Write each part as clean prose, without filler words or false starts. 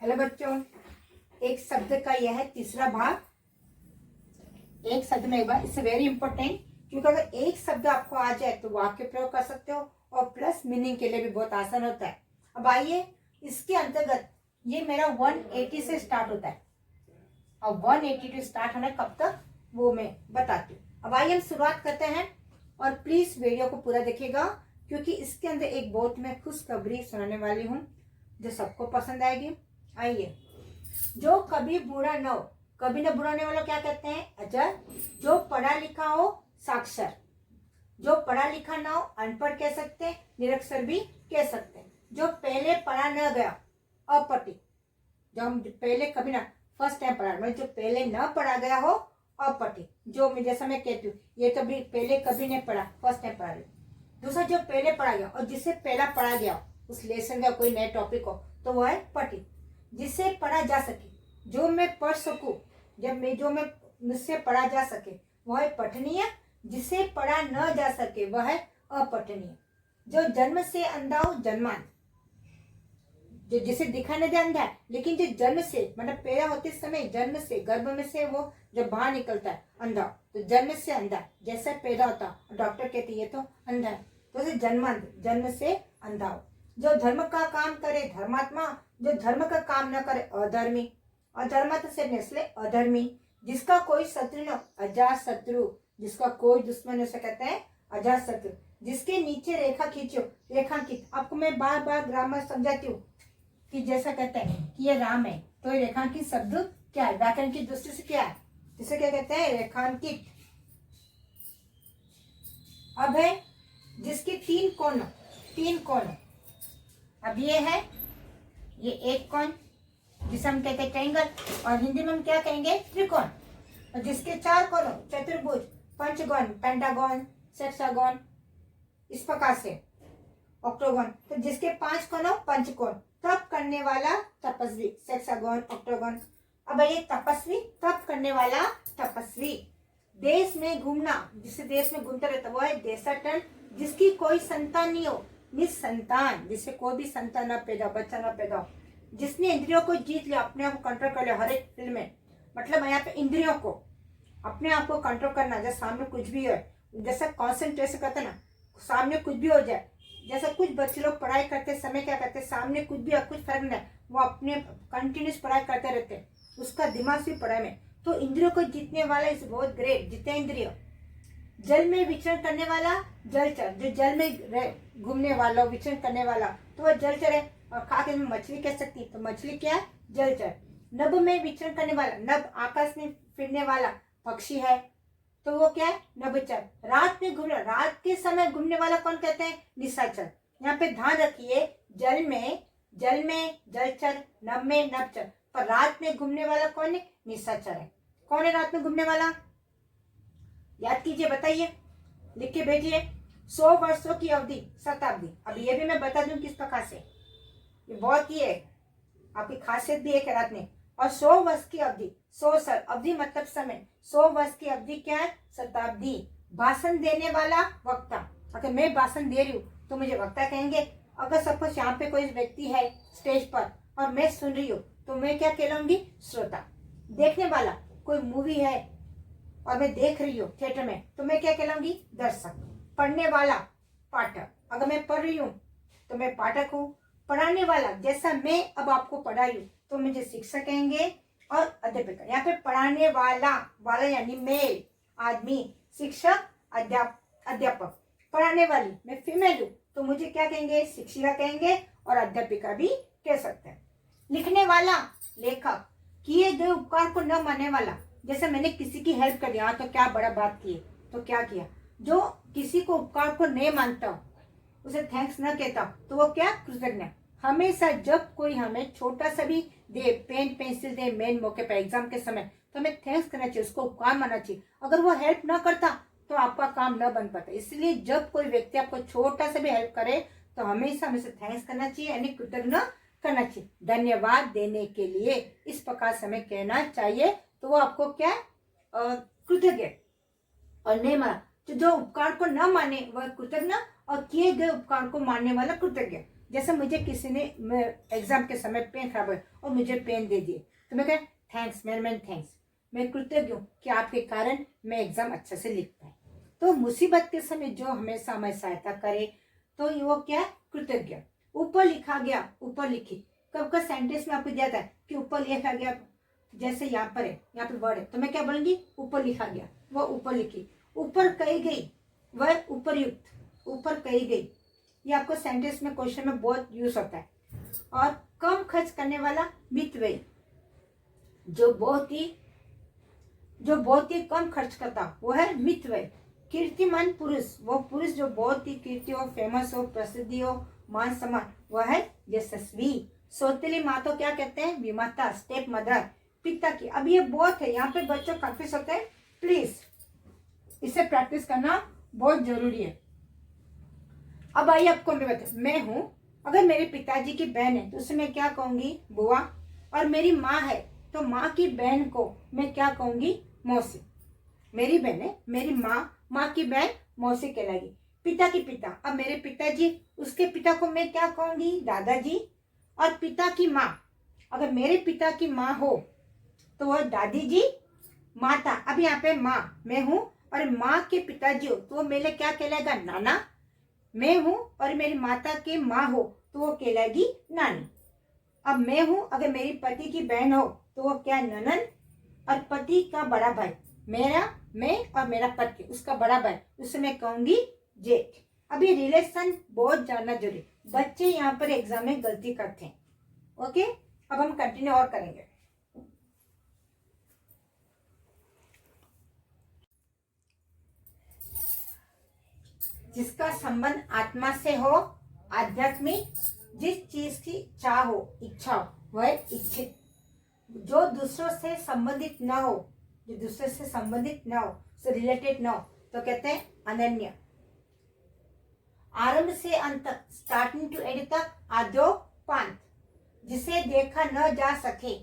Hello बच्चों, एक शब्द का यह है तीसरा भाग। एक शब्द में एक बार, इट्स वेरी इंपॉर्टेंट, क्योंकि अगर एक शब्द आपको आ जाए तो वाक्य प्रयोग कर सकते हो और प्लस मीनिंग के लिए भी बहुत आसान होता है। अब आइए, इसके अंतर्गत ये मेरा 180 से स्टार्ट होता है और 182 स्टार्ट होना कब तक वो मैं बताती हूँ। अब आइए हम शुरुआत करते हैं और प्लीज वीडियो को पूरा देखिएगा, क्योंकि इसके अंदर एक बहुत मैं खुशखबरी सुनाने वाली हूँ जो सबको पसंद आएगी। आइए, जो कभी बुरा न हो, कभी न बुरा होने वाला क्या कहते हैं? अजर। जो पढ़ा लिखा हो साक्षर, जो पढ़ा लिखा ना हो अनपढ़ कह सकते हैं, निरक्षर भी कह सकते हैं। जो पहले पढ़ा न गया अपटी, जो हम पहले कभी ना फर्स्ट टाइम पढ़ा, मतलब जो पहले न पढ़ा गया हो अपटी, जो मैं जैसा मैं कहती हूँ ये तो भी पहले कभी नहीं पढ़ा, फर्स्ट टाइम पढ़ा। दूसरा, जो पहले पढ़ा गया और जिससे पहला पढ़ा गया उस लेसन का कोई नए टॉपिक हो तो वह है पटी। जिससे पढ़ा जा सके, जो मैं पढ़ सकूं, जो मैं मुझसे पढ़ा जा सके वह है पठनीय। जिसे पढ़ा न जा सके वह है अपठनीय। जो जन्म से अंधा हो जन्मांध, जो जिसे दिखा नहीं दे अंधा है, लेकिन जो जन्म से मतलब पैदा होते समय जन्म से गर्भ में से वो जब बाहर निकलता है अंधा, तो जन्म से अंधा जैसे पैदा होता, डॉक्टर कहते ये तो अंधा है, तो जन्मांध, जन्म से अंधा हो। जो धर्म का काम करे धर्मात्मा, जो धर्म का काम न करे अधर्मी। अधर्मात्मा से निस्ले अधर्मी। जिसका कोई शत्रु न अजात शत्रु, जिसका कोई दुश्मन उसे कहते हैं अजात शत्रु। जिसके नीचे रेखा खींचो, रेखांकित। आपको मैं बार बार ग्रामर समझाती हूँ कि जैसा कहते हैं कि ये राम है, तो ये रेखांकित शब्द क्या है? व्याकरण की दृष्टि से क्या है? जिसे क्या कहते हैं? रेखांकित। अब है जिसके तीन कोण। अब ये है, ये एक कोण जिसे हम कहते हैं ट्रायंगल, और हिंदी में हम क्या कहेंगे? त्रिकोण। और जिसके चार कोण, चतुर्भुज, पंचगोण, पेंटागोन, सेक्सागोन, इस प्रकार से ऑक्टोगोन। तो जिसके पांच कोण हो पंचकोण। तप करने वाला तपस्वी, सेक्सागोन, ऑक्टोगोन। अब ये तपस्वी, तप करने वाला तपस्वी। देश में घूमना, जिसे देश में घूमता रहता वो है देशाटन। जिसकी कोई संतान नहीं हो निसंतान, जिससे कोई भी संतान न पैदा, बच्चा न पैदा हो। जिसने इंद्रियों को जीत लिया, अपने आप को कंट्रोल कर लिया हर एक फील्ड में, मतलब यहाँ पे इंद्रियों को अपने आप को कंट्रोल करना। जैसे सामने कुछ भी है, जैसा कॉन्सेंट्रेशन करते ना, सामने कुछ भी हो जाए। जैसा कुछ बच्चे लोग पढ़ाई करते समय क्या करते, सामने कुछ भी कुछ फर्क नहीं, वो अपने कंटिन्यूस पढ़ाई करते रहते, उसका दिमाग भी पढ़ाई में। तो इंद्रियों को जीतने वाला इज बहुत ग्रेट, जीते इंद्रियों। जल में विचरण करने वाला जलचर, जो जल में घूमने वाला विचरण करने वाला तो वह जलचर है। और खाके में मछली कह सकती, तो मछली क्या है? जलचर। नभ में विचरण करने वाला, नभ आकाश में फिरने वाला पक्षी है, तो वो क्या है? नभचर। रात में घूमने, रात के समय घूमने वाला कौन कहते हैं? निशाचर। यहाँ पे ध्यान रखिए, जल में जलचर, नभ में नभचर, पर रात में घूमने वाला कौन है? निशाचर है। कौन है रात में घूमने वाला? याद कीजिए, बताइए, लिख के भेजिए। 100 वर्षों की अवधि, शताब्दी। अब ये भी मैं बता दूं किस प्रकार से, ये बहुत ही है, आपकी खासियत भी है रात में। और 100 वर्ष की अवधि, 100 साल, अवधि मतलब समय, 100 वर्ष की अवधि क्या है? शताब्दी। भाषण देने वाला वक्ता, अगर मैं भाषण दे रही हूँ तो मुझे वक्ता कहेंगे। अगर सपोज यहाँ पे कोई व्यक्ति है स्टेज पर और मैं सुन रही हूँ तो मैं क्या कहलाऊंगी? श्रोता। देखने वाला, कोई मूवी है और मैं देख रही हूँ थिएटर में, तो मैं क्या कहलाऊंगी? दर्शक। पढ़ने वाला पाठक, अगर मैं पढ़ रही हूँ तो मैं पाठक हूँ। पढ़ाने वाला, जैसा मैं अब आपको पढ़ाई हूँ तो मुझे शिक्षक कहेंगे। और अध्यापक, यहाँ पे पढ़ाने वाला यानी मेल आदमी, शिक्षक, अध्यापक। पढ़ाने वाली मैं फीमेल हूँ तो मुझे क्या कहेंगे? शिक्षिका कहेंगे, और अध्यापिका भी कह सकते हैं। लिखने वाला लेखक। किए गए उपकार को न मानने वाला, जैसे मैंने किसी की हेल्प कर दिया तो क्या बड़ा बात की, तो क्या किया? जो किसी को उपकार को नहीं मानता, उसे थैंक्स न कहता, तो वो क्या? कृतज्ञ। हमेशा जब कोई हमें छोटा सा भी दे, पेन पेंसिल दे, मेन मौके पर एग्जाम के समय, तो हमें थैंक्स करना चाहिए, उसको उपकार मानना चाहिए। अगर वो हेल्प ना करता तो आपका काम न बन पाता। इसलिए जब कोई व्यक्ति आपको छोटा सा भी हेल्प करे तो हमेशा हमें थैंक्स करना चाहिए, यानी कृतज्ञ करना चाहिए, धन्यवाद देने के लिए, इस प्रकार से हमें कहना चाहिए। तो वो आपको क्या? कृतज्ञ। और नहीं माना तो जो उपकार को न माने वह कृतज्ञ, और किए गए उपकार को मानने वाला कृतज्ञ। जैसे मुझे किसी ने एग्जाम के समय पेन खराब हो और मुझे पेन दे दिए तो मैं कह थैंक्स मैन थैंक्स, मैं कृतज्ञ हूँ कि आपके कारण मैं एग्जाम अच्छे से लिख पाई। तो मुसीबत के समय जो हमेशा हमें सहायता करे तो वो क्या, कृतज्ञ। ऊपर लिखा गया, ऊपर लिखी, कब का सेंटेंस में आपको दिया था कि ऊपर लिखा गया, जैसे यहाँ पर है, यहाँ पर वर्ड है तो मैं क्या बोलूंगी, ऊपर लिखा गया, वो ऊपर लिखी। ऊपर कही गई वह उपरयुक्त, ऊपर कही गई, ये आपको सेंटेंस में क्वेश्चन में बहुत यूज होता है। और कम खर्च करने वाला मितव्ययी, जो बहुत ही कम खर्च करता वो है मितव्ययी। कीर्तिमान पुरुष, वो पुरुष जो बहुत ही कीर्ति हो, फेमस हो, प्रसिद्धि हो, मान सम्मान, वह है यशस्वी। सौतेली माँ तो क्या कहते हैं, विमाता, स्टेप मदर, पिता की। अब ये बहुत है, यहाँ पे बच्चों कंफ्यूज होते हैं, प्लीज इसे प्रैक्टिस करना बहुत जरूरी है। अब आइए आपको मैं बता, मैं हूं, अगर मेरे पिताजी की बहन है तो उसे मैं क्या कहूंगी, बुआ। और मेरी माँ है तो माँ की बहन को मैं क्या कहूंगी, मौसी। मेरी बहन है, मेरी माँ की बहन मौसी कहलाएगी। पिता की पिता, अब मेरे पिताजी, उसके पिता को मैं क्या कहूंगी, दादाजी। और पिता की माँ, अगर मेरे पिता की माँ हो तो वह दादी जी, माता। अब यहाँ पे माँ मैं हूँ और माँ के पिताजी हो तो वो मेरे क्या कहलाएगा, नाना। मैं हूं और मेरी माता की माँ हो तो वो कहलाएगी नानी। अब मैं हूं, अगर मेरी पति की बहन हो तो वो क्या, ननन। और पति का बड़ा भाई, मैं और मेरा पति, उसका बड़ा भाई, उसे मैं कहूंगी जेठ। अब ये रिलेशन बहुत जानना जरूरी, बच्चे यहाँ पर एग्जाम में गलती करते हैं। ओके, अब हम कंटिन्यू और करेंगे। जिसका संबंध आत्मा से हो, आध्यात्मिक, जिस चीज की चाह हो, इच्छा हो, वह इच्छित। जो दूसरों से संबंधित न हो, जो दूसरे से संबंधित न हो, से रिलेटेड न हो, तो कहते हैं अनन्य। आरंभ से अंत तक, स्टार्टिंग टू एंड तक, आद्यो पांत, जिसे देखा न जा सके,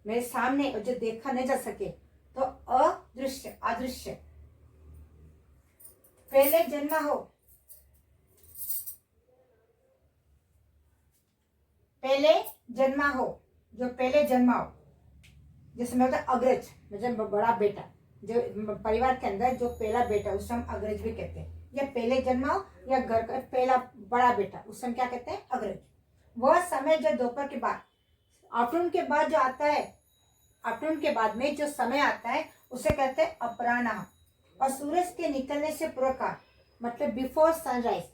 मेरे सामने और जो देखा न जा सके, तो अदृश्य, अदृश्य। पहले जन्मा हो, पहले जन्मा हो, जो पहले जन्मा हो, जैसे मैं होता अग्रज, मतलब बड़ा बेटा, जो परिवार के अंदर जो पहला बेटा, उसे हम अग्रज भी कहते हैं। या पहले जन्मा हो या घर का पहला बड़ा बेटा, उसे हम क्या कहते हैं, अग्रज। वह समय जो दोपहर के बाद, आफ्टरनून के बाद जो आता है, आफ्टरनून के बाद में जो समय आता है उसे कहते हैं अपराह्न। और सूरज के निकलने से पूर्व का मतलब बिफोर सनराइज,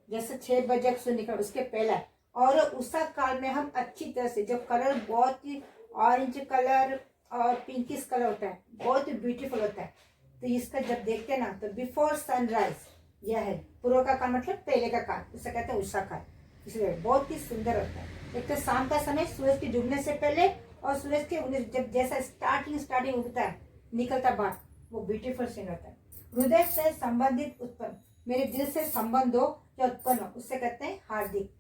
जैसे 6 बजे सूर्य निकल उसके पहला। और उषा काल में हम अच्छी तरह से, जो कलर बहुत ही ऑरेंज कलर और पिंकिश कलर होता है, बहुत ही ब्यूटीफुल होता है, तो इसका जब देखते हैं ना तो बिफोर सनराइज, यह है पूर्व का काल, मतलब पहले का काल, उसे कहते हैं उषा काल। इसलिए बहुत ही सुंदर होता है। एक तो शाम का समय सूरज के डूबने से पहले, और सूरज के जब जैसा स्टार्टिंग उगता है, निकलता बाहर, वो ब्यूटीफुल सीन होता है। हृदय से संबंधित उत्पन्न, मेरे दिल से संबंध हो या उत्पन्न हो, उससे कहते हैं हार्दिक।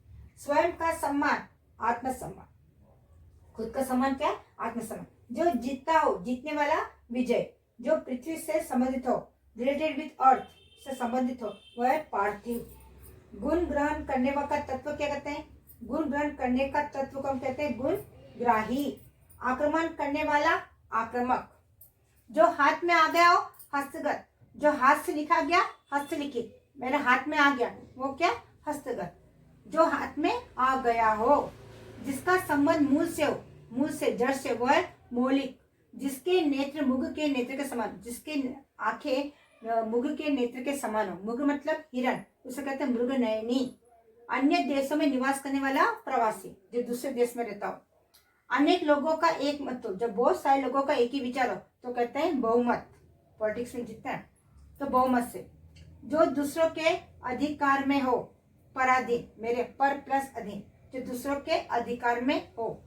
स्वयं का सम्मान, आत्मसम्मान। खुद का सम्मान क्या है, आत्मसम्मान। जो जीतता हो, जीतने वाला विजय। जो पृथ्वी से संबंधित हो, रिलेटेड विथ अर्थ से संबंधित हो, वह है पार्थिव। गुण ग्रहण करने का तत्व क्या कहते हैं, गुण ग्रहण करने का तत्व को हम कहते हैं गुण ग्राही। आक्रमण करने वाला, आक्रमक। जो हाथ में आ गया हो, हस्तगत। जो हाथ से लिखा गया, हस्तलिखित, मेरे हाथ में आ गया, वो क्या, हस्तगत। जो हाथ में आ गया हो, जिसका संबंध मूल से हो, मूल से, जड़ से, वो है मौलिक। जिसके नेत्र मुग के नेत्र के समान, जिसके आंखें मुग के नेत्र के समान हो, मुग मतलब हिरण, उसे कहते हैं मृग नयनी। अन्य देशों में निवास करने वाला, प्रवासी, जो दूसरे देश में रहता हो। अनेक लोगों का एक मत हो, जब बहुत सारे लोगों का एक ही विचार हो तो कहते हैं बहुमत। पॉलिटिक्स में जीतता है तो बहुमत से। जो दूसरों के अधिकार में हो, पराधीन, मेरे पर प्लस अधीन, जो दूसरों के अधिकार में हो।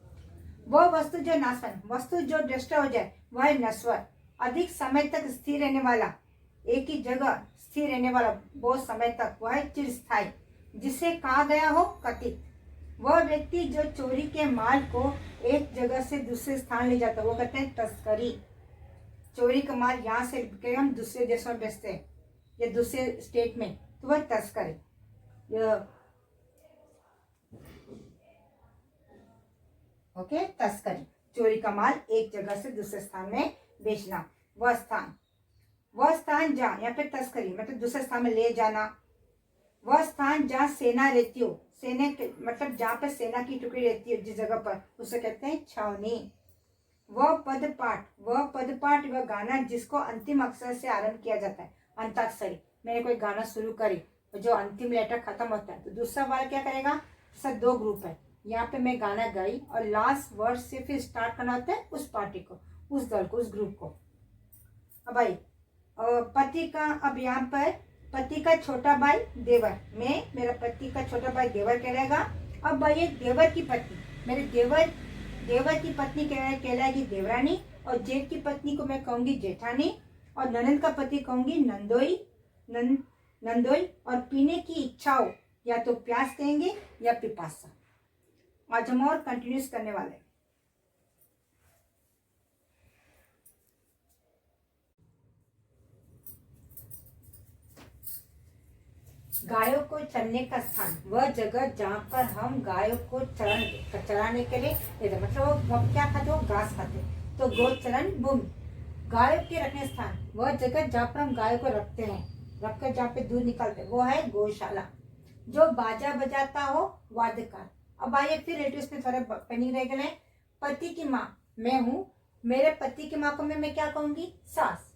वह वस्तु जो नाशवान, वस्तु जो नष्ट हो जाए, वह नश्वर। अधिक समय तक स्थिर रहने वाला, एक ही जगह स्थिर रहने वाला बहुत समय तक, वह चिरस्थायी। जिसे कहा गया हो, कथित। वह व्यक्ति जो चोरी के माल को एक जगह से दूसरे स्थान ले जाता है, वो कहते हैं तस्करी। चोरी का माल यहाँ से हम दूसरे देशों में बेचते हैं या दूसरे स्टेट में, तो वह तस्करी। ओके, तस्करी, चोरी का माल एक जगह से दूसरे स्थान में बेचना। वह स्थान जहाँ, यहाँ पे तस्करी मतलब दूसरे स्थान में ले जाना। वह स्थान जहाँ सेना रहती हो, सेना मतलब जहाँ पे सेना की टुकड़ी रहती है जिस जगह पर, उसे कहते हैं छावनी। वह पदपाठ, वह गाना जिसको अंतिम अक्षर से आरंभ किया जाता है। अंताक्षरी, मैंने कोई गाना शुरू करी और जो अंतिम लेटर खत्म होता है तो दूसरा वाला क्या करेगा, सर दो ग्रुप है, यहाँ पे मैं गाना गाई और लास्ट वर्ड से फिर स्टार्ट करना होता है उस पार्टी को, उस दल को, उस ग्रुप को। अब भाई पति का, अब यहाँ पर पति का छोटा भाई देवर, मैं मेरा पति का छोटा भाई देवर कहलाएगा। अब भाई एक देवर की पत्नी, मेरे देवर की पत्नी कहलाएगी देवरानी, और जेठ की पत्नी को मैं कहूंगी जेठानी, और ननद का पति कहूंगी नंदोई, और पीने की इच्छाओं या तो प्यास कहेंगे या पिपासा। आज हम और कंटिन्यूस करने वाले। गायों को चरने का स्थान, वह जगह जहाँ पर हम गायों को चराने के लिए देते, मतलब वो क्या खाते, वो घास खाते, तो गोचरण भूमि। गायों के रखने स्थान, वह जगह जहाँ पर हम गायों को रखते हैं, रखकर जहाँ पे दूध निकालते हैं, वो है गौशाला। जो बाजा बजाता हो, वाद्यकार। अब आइए फिर रिलेटिव्स में थोड़ा पेंडिंग रह गए। पति की माँ मैं हूँ, मेरे पति की माँ को मैं क्या कहूंगी, सास,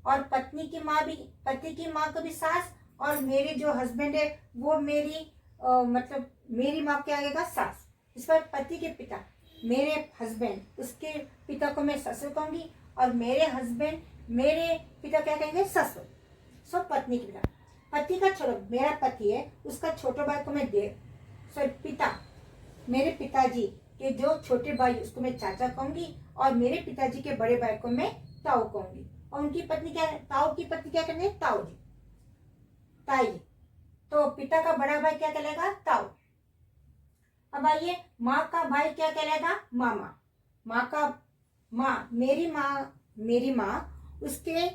और पत्नी की माँ भी, पति की माँ को भी सास, और मेरे जो हस्बैंड है वो मेरी मतलब मेरी माँ क्या आएगा, सास। इस पर पति के पिता, मेरे हस्बैंड, उसके पिता को मैं ससुर कहूंगी, और मेरे हस्बैंड मेरे पिता क्या कहेंगे, ससुर। सो पत्नी के पिता, पति का छोटा, मेरा पति है उसका छोटे भाई को मैं पिता, मेरे पिताजी के जो छोटे भाई उसको मैं चाचा कहूंगी, और मेरे पिताजी के बड़े भाई को मैं ताऊ कहूंगी, और उनकी पत्नी क्या, ताऊ की पत्नी क्या कहेंगे, ताऊ जी, ताई। तो पिता का बड़ा भाई क्या कहलाएगा, ताऊ। अब आइए माँ का भाई क्या कहलाएगा, मामा। मेरी माँ उसके,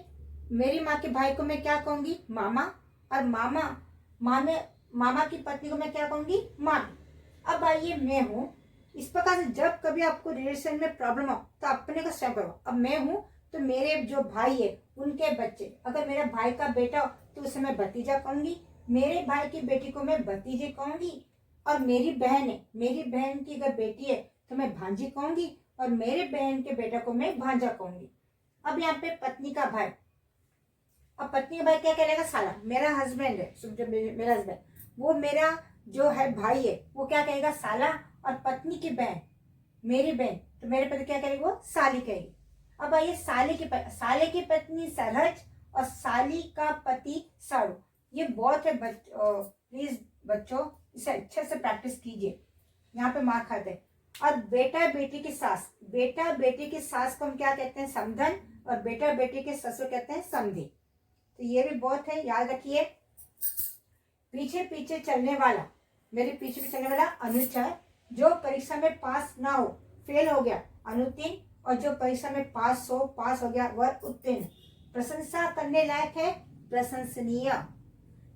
मेरी माँ के भाई को मैं क्या कहूंगी, मामा, और मामा की पत्नी को मैं क्या कहूंगी, मामी। अब आइए मैं हूँ, इस प्रकार से जब कभी आपको रिलेशन में प्रॉब्लम हो तो अपने को स्वयं करो। अब मैं हूँ तो मेरे जो भाई है उनके बच्चे, अगर मेरे भाई का बेटा हो तो उसे मैं भतीजा कहूंगी, मेरे भाई की बेटी को मैं भतीजे कहूंगी, और मेरी बहन है, मेरी बहन की अगर बेटी है तो मैं भांजी कहूंगी, और मेरे बहन के बेटा को मैं भांजा कहूंगी। अब यहाँ पे पत्नी का भाई, अब पत्नी का भाई क्या कहलाएगा, साला। मेरा हस्बैंड है, मेरा हस्बैंड, वो मेरा जो है भाई है वो क्या कहेगा, साला, और पत्नी की बहन, मेरी बहन, तो मेरे पति क्या कहेगी, वो साली कहेगी। अब आइए साले की पत्नी सरहज, और साली का पति साड़ू। ये बहुत है प्लीज बच्चों इसे अच्छे से प्रैक्टिस कीजिए, यहाँ पे मार खाते हैं। और बेटा बेटी की सास, बेटा बेटी की सास को हम क्या कहते हैं, समधन, और बेटा बेटी के ससुर कहते हैं समधी। तो ये भी बहुत है, याद रखिए। पीछे पीछे चलने वाला, मेरे पीछे पीछे चलने वाला अनुचर, जो परीक्षा में पास ना हो, फेल हो गया, अनुत्तीर्ण, और जो परीक्षा में पास हो गया, वह उत्तीर्ण। प्रशंसा करने लायक है, प्रशंसनीय।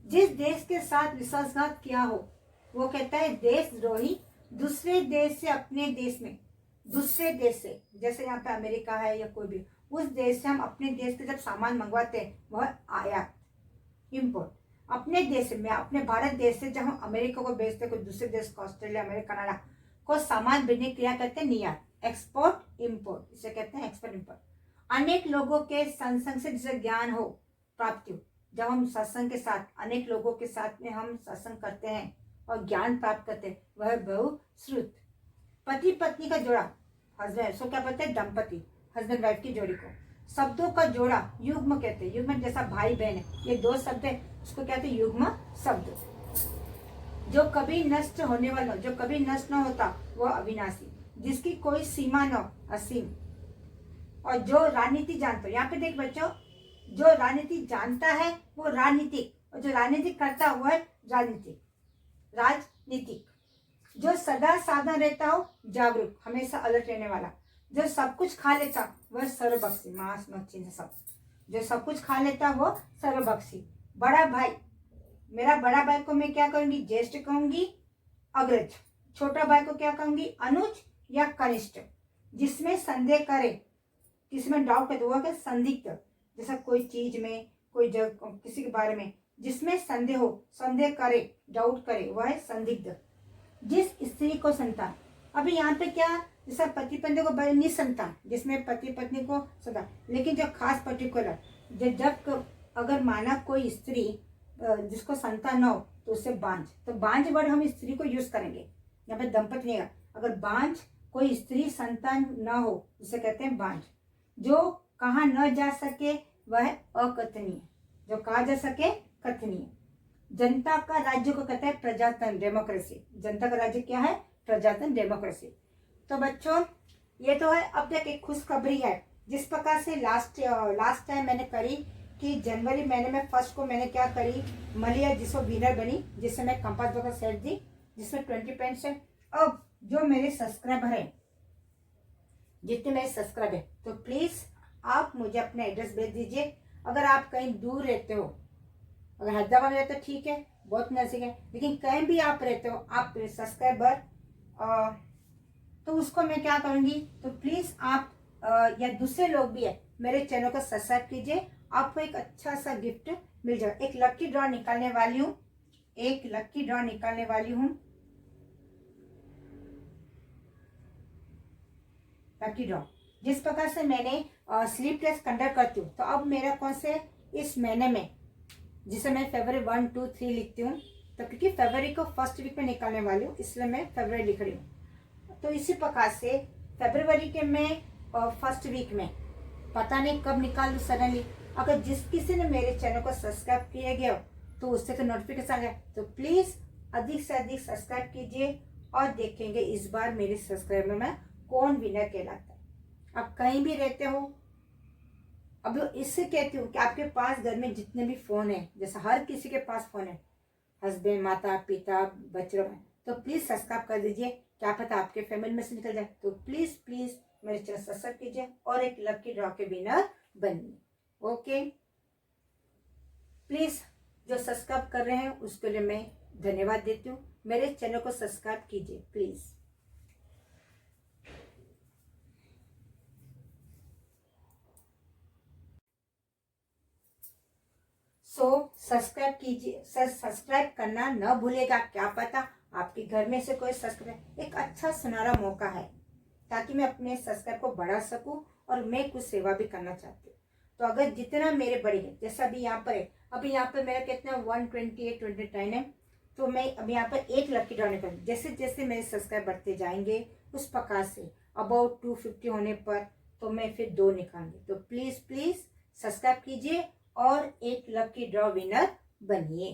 जिस देश के साथ विश्वासघात किया हो वो कहता है देशद्रोही। दूसरे देश से अपने देश में, दूसरे देश से, जैसे यहाँ पे अमेरिका है या कोई भी, उस देश से हम अपने देश के जब सामान मंगवाते हैं वह आयात, इम्पोर्ट। अपने देश में, अपने भारत देश से जब हम अमेरिका को भेजते, कोई दूसरे देश को, ऑस्ट्रेलिया, अमेरिका, कनाडा को सामान भेजने की क्रिया करते हैं निर्यात, एक्सपोर्ट इम्पोर्ट, इसे कहते हैं एक्सपोर्ट इम्पोर्ट। अनेक लोगों के सत्संग से जिसे ज्ञान हो, प्राप्ति हो। जब हम सत्संग के साथ, अनेक लोगों के साथ में हम सत्संग करते हैं और ज्ञान प्राप्त करते हैं, वह बहुश्रुत। पति पत्नी का जोड़ा, हस्बैंड, सो क्या बोलते हैं, दंपति, हस्बैंड वाइफ की जोड़ी को। शब्दों का जोड़ा युग्म कहते हैं, युग्म जैसा भाई बहन है, ये दो शब्द है, उसको कहते हैं युग्म शब्द। जो कभी नष्ट होने वाला, जो कभी नष्ट न होता, वह अविनाशी, जिसकी कोई सीमा न, असीम। और जो राजनीति जानता हो, यहाँ पे देख बच्चों, जो राजनीति जानता है वो राजनीतिक, और जो राजनीतिक करता है वो है राजनीतिक, राजनीतिक। जो सदा सावधान रहता हो, जागरूक, हमेशा अलर्ट रहने वाला। जो सब कुछ खा लेता वह सर्वभक्षी, मांस मच्छी सब, जो सब कुछ खा लेता वो सर्वभक्षी। बड़ा भाई, मेरा बड़ा भाई को मैं क्या कहूंगी, ज्येष्ठ कहूंगी, अग्रज, छोटा भाई को क्या कहूंगी, अनुज या कनिष्ठ। जिसमें संदेह करे, किसमें डाउट है तो वह क्या, संदिग्ध। जैसा कोई चीज में, कोई जगह, किसी के बारे में जिसमें संदेह हो, संदेह करे, डाउट करे, वह है संदिग्ध। जिस स्त्री को संतान, अभी यहाँ पे क्या, जैसा पति पत्नी को निसंतान, जिसमें पति पत्नी को संतान, लेकिन जो खास पर्टिकुलर जब अगर माना कोई स्त्री जिसको संतान न हो तो उससे बांझ, तो बांझ वर्ड हम स्त्री को यूज करेंगे, यहाँ पे दंपत्ति नहीं है। अगर बांझ कोई स्त्री संतान न हो उसे कहते हैं बांझ। जो कहा न जा सके वह है अकथनीय, जो कहा जा सके कथनीय। जनता का राज्य को कहते हैं प्रजातंत्र, डेमोक्रेसी। जनता का राज्य क्या है, प्रजातंत्र, डेमोक्रेसी। तो बच्चों ये तो है। अब तक एक खुशखबरी है, जिस प्रकार से लास्ट टाइम मैंने करी कि जनवरी महीने में फर्स्ट को मैंने क्या करी, मलिया जिसको विनर बनी, जिससे मैं कंपास बॉक्स सेट दी, जिसमें 20 पॉइंट्स है। अब जो मेरे सब्सक्राइबर है, जितने मेरे सब्सक्राइबर है, तो प्लीज आप मुझे अपना एड्रेस भेज दीजिए। अगर आप कहीं दूर रहते हो, अगर हैदराबाद में रहते हो ठीक है, बहुत नजदीक है, लेकिन कहीं भी आप रहते हो, आप सब्सक्राइबर, तो उसको मैं क्या करूंगी, तो प्लीज आप या दूसरे लोग भी है, मेरे चैनल को सब्सक्राइब कीजिए। आपको एक अच्छा सा गिफ्ट मिल जाएगा। एक लकी ड्रॉ निकालने वाली हूँ, एक लकी ड्रॉ निकालने वाली हूँ, लकी ड्रॉ। जिस प्रकार से मैंने स्लीप टेस्ट कंडक्ट करती हूँ, तो अब मेरा कौन से इस महीने में, जिसे मैं फरवरी 1, 2, 3 लिखती हूँ, तो क्योंकि फरवरी को फर्स्ट वीक में निकालने वाली हूँ, इसलिए मैं फरवरी लिख रही हूँ। तो इसी प्रकार से फरवरी के मैं फर्स्ट वीक में, पता नहीं कब निकाल दूँ सडनली। अगर जिस किसी ने मेरे चैनल को सब्सक्राइब किया गया तो उससे तो नोटिफिकेशन आ जाए, तो प्लीज अधिक से अधिक सब्सक्राइब कीजिए और देखेंगे इस बार मेरे सब्सक्राइबर में कौन विनर कहलाता है। आप कहीं भी रहते हो, अब इससे कहती हूँ कि आपके पास घर में जितने भी फोन है, जैसे हर किसी के पास फोन है, हस्बैंड, माता पिता, बच्चों में, तो प्लीज सब्सक्राइब कर दीजिए। क्या पता आपके फैमिली में से निकल जाए। तो प्लीज प्लीज मेरे चैनल सब्सक्राइब कीजिए और एक लकी ड्रॉ के विनर बनिए। ओके, प्लीज जो सब्सक्राइब कर रहे हैं उसके लिए मैं धन्यवाद देती हूँ। मेरे चैनल को सब्सक्राइब कीजिए प्लीज। सब्सक्राइब कीजिए, सब्सक्राइब करना न भूलेगा। क्या पता आपके घर में से कोई सब्सक्राइब, एक अच्छा सुनहरा मौका है ताकि मैं अपने सब्सक्राइब को बढ़ा सकूं और मैं कुछ सेवा भी करना चाहती हूँ। तो अगर जितना मेरे बढ़ेगा, जैसे अभी यहाँ पर है, अभी यहाँ पर मेरा कितना 128 29 है, तो मैं अभी यहाँ पर एक लकी ड्रॉ निकालूंगी। जैसे जैसे मेरे सब्सक्राइब बढ़ते जाएंगे उस प्रकार से अबाउट 250 होने पर तो मैं फिर 2 निकालूंगी। तो प्लीज प्लीज सब्सक्राइब कीजिए और एक लकी ड्रॉ विनर बनिए।